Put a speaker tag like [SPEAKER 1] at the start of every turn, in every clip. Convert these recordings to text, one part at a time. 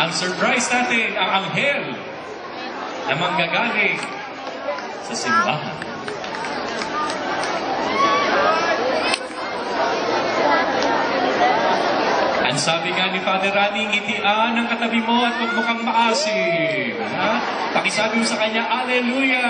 [SPEAKER 1] Ang surprise natin, ang anghel na manggagaling sa simbahan. Ang sabi nga ni Father Rani, ngitian ang katabi mo at huwag mukhang maasim. Ha? Pakisabi mo sa kanya, Alleluia!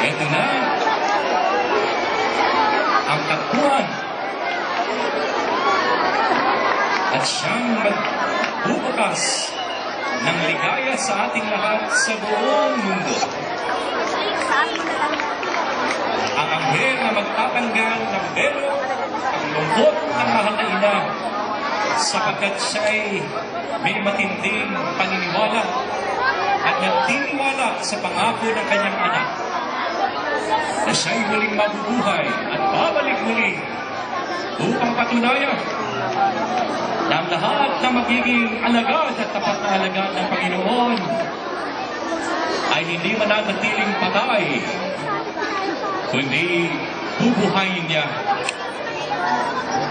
[SPEAKER 1] Ito na ang tagpuan at siyang magbubukas ng ligaya sa ating lahat sa buong mundo. Ang anghel na magtatanggal ng belo ang lungkot ng mahal na ina sapagkat siya'y may matinding paniniwala at nagtiniwala sa pangako ng kanyang anak na siya'y muling mabubuhay at babalik muli upang patunayan na ang lahat na magiging alagad at tapat na alagad ng Panginoon ay hindi mananatiling patay, kundi bubuhayin niya.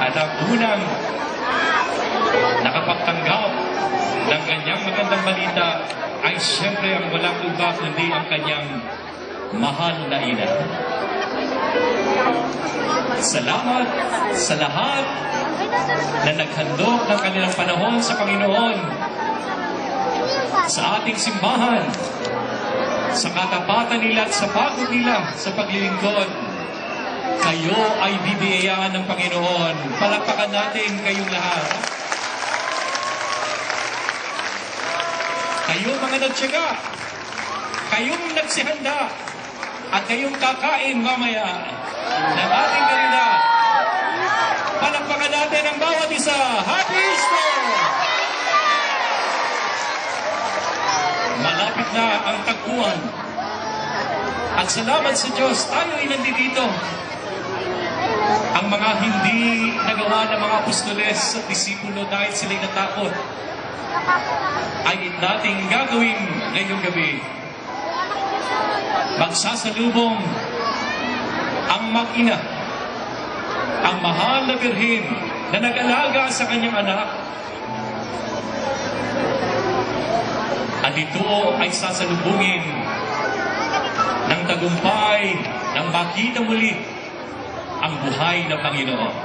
[SPEAKER 1] At ang unang nakapagtanggap ng kanyang magandang balita ay siyempre ang walang iba kundi ang kanyang mahal na ina. Salamat sa lahat na naghandog ng kanilang panahon sa Panginoon, sa ating simbahan, sa katapatan nila at sa pagod nila sa paglilingkod. Kayo ay bibiyayaan ng Panginoon. Palakpakan natin kayong lahat. Kayo mga nagtiyaga, kayong nagsihanda, at kayong kakain mamaya ng ating karidad. Palakpakan natin ang bawat isa. Happy Easter! Malapit na ang tagpuan. At salamat sa Diyos, tayo ay nandito. Ang mga hindi nagawa ng mga apostoles at disipulo dahil sila'y natakot, ay nating gagawin ngayong gabi. Magsasalubong ang mag-ina, ang mahal na birhen na nag-alaga sa kanyang anak. At ito ay sasalubungin ng tagumpay ng makita muli ang buhay ng Panginoon.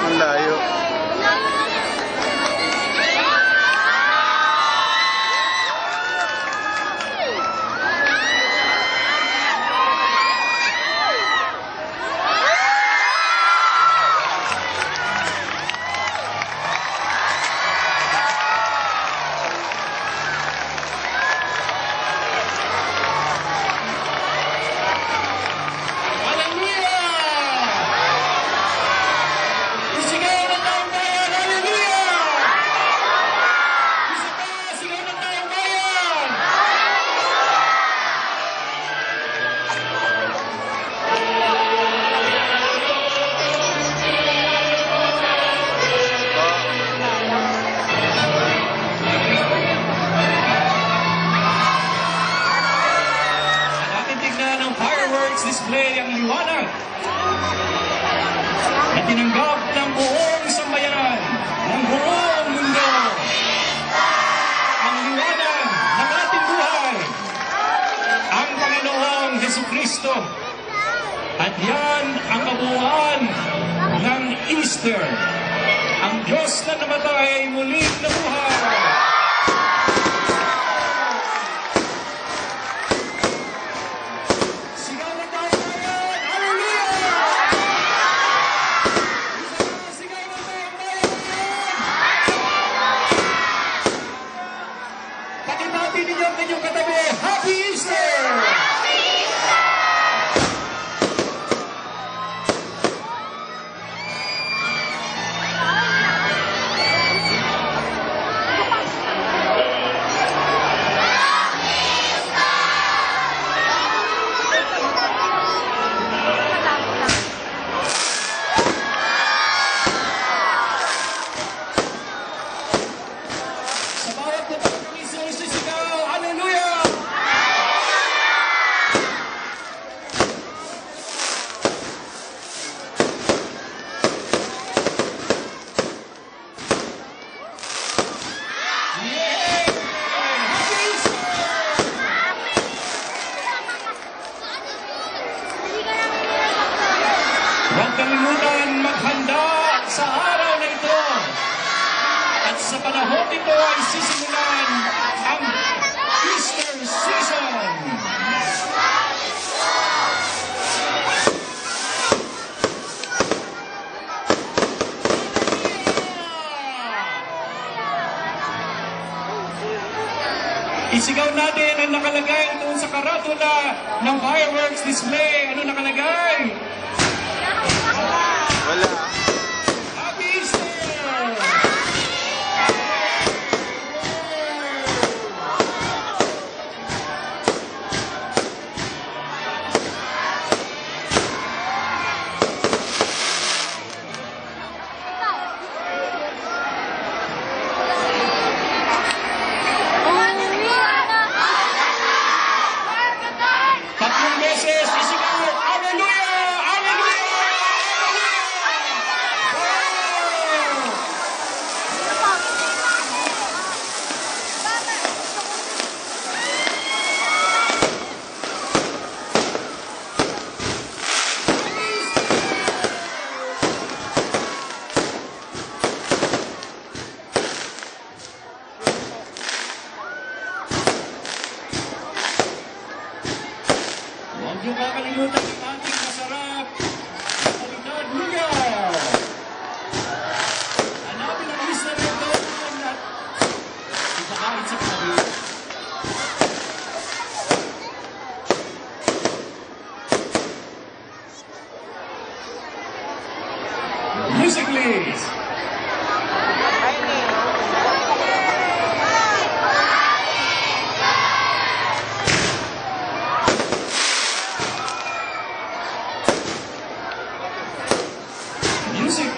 [SPEAKER 2] Ang layo.
[SPEAKER 1] display ang liwanag na tinanggap ng buong sambayanan, ng buong mundo. Ang liwanag ng ating buhay, ang Panginoong Jesucristo. At yan Easter, ang Diyos na namatay ay muling nabuhay. Sigaw na tayo ngayon! Hallelujah! Sigaw na tayo ngayon! Pakibati ninyo ang inyong katabi. Happy Easter! Sa bawat punta ng kami sigaw, hallelujah! Yay! Happy Easter! Huwag kalimutan maghanda sa araw na ito. At sa panahon ito ay sisimulan ang Easter season. Isigaw natin ang nakalagay doon sa karatula ng fireworks display. Ano nakalagay?
[SPEAKER 2] Wala.
[SPEAKER 1] Happy Easter! Tatlong beses, isigaw, hallelujah! Hallelujah! Hallelujah! Huwag niyo kakalimutan ang ating masarap na kalidad lugaw. Hanapin ang Easter egg doon at ipakain sa katabi. Music please! Music